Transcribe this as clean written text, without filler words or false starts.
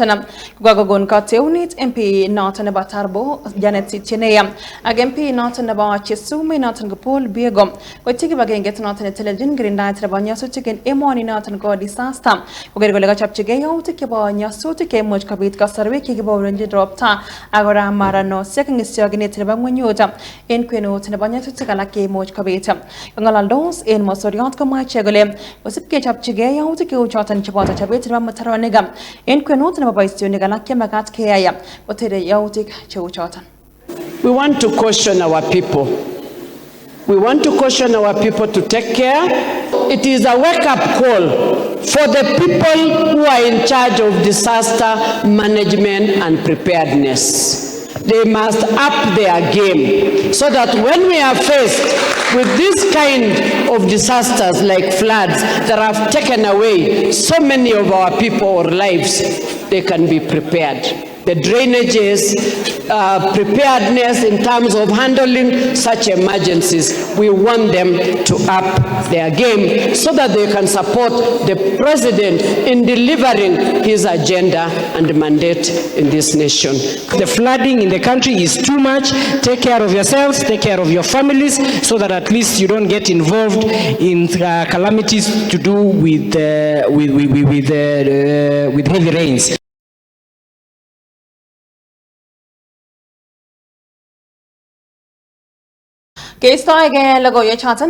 noton gogogon kateunit MP noton nebo Tarbo Mps Sitienei ak MP noton nebo Chesumei noton ko Mps Biego koityi kibagengeit noton netelelchin kirindaet nebo nyasutik en emoni noton ko disaster koker kole kachopchigei yautik chebo nyasutik cheimuch kobit kasarwek chekiborunchin ropta ak kora maranosiek eng isyokinet nebo ng'wenyut en kwenut nebo nyasutik alak cheimuch kobit. Kong'alaldos en mosoriot komwa ichek kole kosib kechopchigei yautik cheu choton cheboto chobet nebo mutaronik en kwenut nebo boisionik alak chemagat keyai kotere yautik cheu choton. We want to caution our people. We want to caution our people to take care. It is a wake-up call for the people who are in charge of disaster management and preparedness. They must up their game so that when we are faced with this kind of disasters like floods that have taken away so many of our people or lives, they can be prepared. The drainages, preparedness in terms of handling such emergencies, we want them to up their game so that they can support the president in delivering his agenda and mandate in this nation. The flooding in the country is too much. Take care of yourselves, take care of your families, so that at least you don't get involved in calamities to do with heavy rains. Keistoegei logoiwek choton